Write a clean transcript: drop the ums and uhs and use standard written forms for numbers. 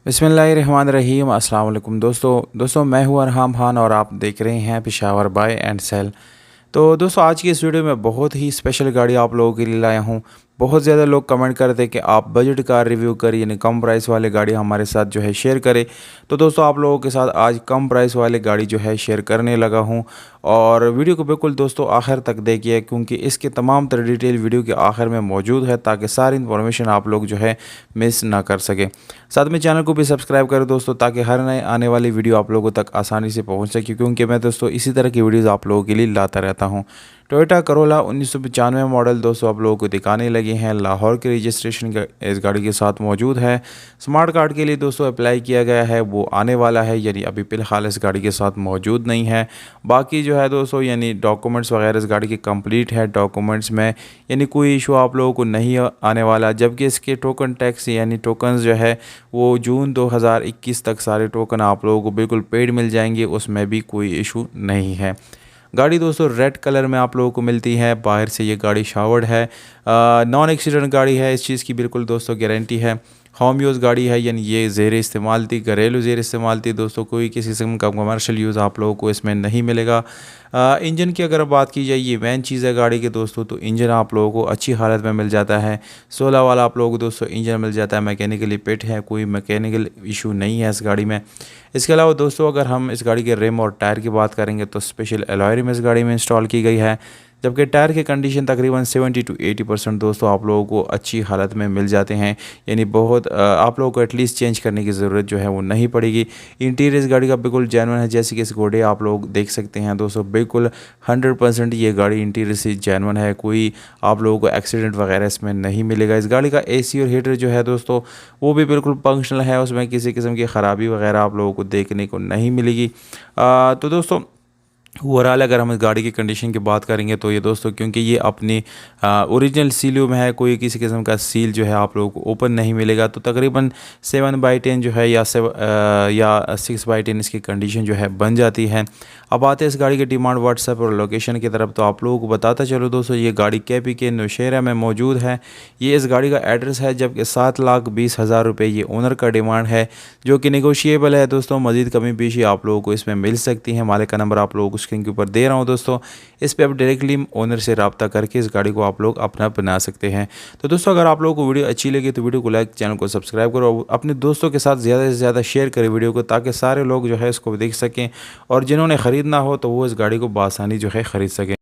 बिस्मिल्लाहिर्रहमानिर्रहीम अस्सलाम वालेकुम दोस्तों मैं हूं अरहम खान और आप देख रहे हैं पेशावर बाय एंड सेल। तो दोस्तों आज की इस वीडियो में बहुत ही स्पेशल गाड़ी आप लोगों के लिए लाया हूँ। बहुत ज़्यादा लोग कमेंट करते हैं कि आप बजट कार रिव्यू करें, यानी कम प्राइस वाले गाड़ी हमारे साथ जो है शेयर करें। तो दोस्तों आप लोगों के साथ आज कम प्राइस वाले गाड़ी जो है शेयर करने लगा हूँ, और वीडियो को बिल्कुल दोस्तों आखिर तक देखिए क्योंकि इसके तमाम तर डिटेल वीडियो के आखिर में मौजूद है, ताकि सारी इन्फॉर्मेशन आप लोग जो है मिस ना कर सके। साथ में चैनल को भी सब्सक्राइब करें दोस्तों, ताकि हर नए आने वाली वीडियो आप लोगों तक आसानी से पहुंच सके, क्योंकि मैं दोस्तों इसी तरह की वीडियोज़ आप लोगों के लिए लाता रहता हूं। टोयोटा करोला 1995 मॉडल दोस्तों आप लोगों को दिखाने लगे हैं। लाहौर के रजिस्ट्रेशन का इस गाड़ी के साथ मौजूद है। स्मार्ट कार्ड के लिए दोस्तों अप्लाई किया गया है, वो आने वाला है, यानी अभी फ़िलहाल इस गाड़ी के साथ मौजूद नहीं है। बाकी जो है दोस्तों यानी डॉक्यूमेंट्स वगैरह इस गाड़ी के कंप्लीट है। डॉक्यूमेंट्स में यानी कोई इशू आप लोगों को नहीं आने वाला, जबकि इसके टोकन टैक्स यानी टोकन्स जो है वो जून 2021 तक सारे टोकन आप लोगों को बिल्कुल पेड मिल जाएंगे, उसमें भी कोई इशू नहीं है। गाड़ी दोस्तों रेड कलर में आप लोगों को मिलती है। बाहर से ये गाड़ी शावर्ड है, नॉन एक्सीडेंट गाड़ी है, इस चीज़ की बिल्कुल दोस्तों गारंटी है। होम यूज़ गाड़ी है, यानी ये ज़ेर इस्तेमाल थी, घरेलू ज़ेर इस्तेमाल थी दोस्तों, कोई किसी किस्म का कमर्शियल यूज़ आप लोगों को इसमें नहीं मिलेगा। इंजन की अगर बात की जाए, ये मेन चीज़ है गाड़ी के दोस्तों, तो इंजन आप लोगों को अच्छी हालत में मिल जाता है। 16 वाला आप लोगों को दोस्तों इंजन मिल जाता है, मैकेनिकली फिट है, कोई मैकेनिकल इशू नहीं है इस गाड़ी में। इसके अलावा दोस्तों अगर हम इस गाड़ी के रिम और टायर की बात करेंगे तो स्पेशल एलॉय रिम इस गाड़ी में इंस्टॉल की गई है, जबकि टायर की कंडीशन तकरीबन 70 to 80% दोस्तों आप लोगों को अच्छी हालत में मिल जाते हैं, यानी बहुत आप लोगों को एटलीस्ट चेंज करने की ज़रूरत जो है वो नहीं पड़ेगी। इंटीरियर इस गाड़ी का बिल्कुल जेन्युइन है, जैसे कि इस घोड़े आप लोग देख सकते हैं दोस्तों, बिल्कुल 100% ये गाड़ी इंटीरियर से जेन्युइन है, कोई आप लोगों को एक्सीडेंट वगैरह इसमें नहीं मिलेगा। इस गाड़ी का एसी और हीटर जो है दोस्तों वो भी बिल्कुल फंक्शनल है, उसमें किसी किस्म की ख़राबी वगैरह आप लोगों को देखने को नहीं मिलेगी। तो दोस्तों ओवरऑल अगर हम इस गाड़ी की कंडीशन की बात करेंगे तो ये दोस्तों क्योंकि ये अपनी ओरिजिनल सीलों में है, कोई किसी किस्म का सील जो है आप लोगों को ओपन नहीं मिलेगा, तो तकरीबन 7/10 जो है या 6/10 इसकी कंडीशन जो है बन जाती है। अब आते हैं इस गाड़ी के डिमांड व्हाट्सएप और लोकेशन की तरफ। तो आप लोगों को बताता चलो दोस्तों, ये गाड़ी KP के नौशेरा में मौजूद है। ये इस गाड़ी का एड्रेस है, जबकि 7,20,000 रुपये ये ओनर का डिमांड है, जो कि नेगोशिएबल है दोस्तों। मज़ीद कमी पेशी आप लोगों को इसमें मिल सकती है। मालिक का नंबर आप लोगों को स्क्रीन के ऊपर दे रहा हूँ दोस्तों, इस पर आप डायरेक्टली ओनर से रब्ता करके इस गाड़ी को आप लोग अपना बना सकते हैं। तो दोस्तों अगर आप लोगों को वीडियो अच्छी लगी तो वीडियो को लाइक, चैनल को सब्सक्राइब करो, अपने दोस्तों के साथ ज़्यादा से ज़्यादा शेयर करें वीडियो को, ताकि सारे लोग जो है इसको देख सकें, और जिन्होंने ख़रीदना हो तो वो इस गाड़ी को बआसानी जो है ख़रीद सकें।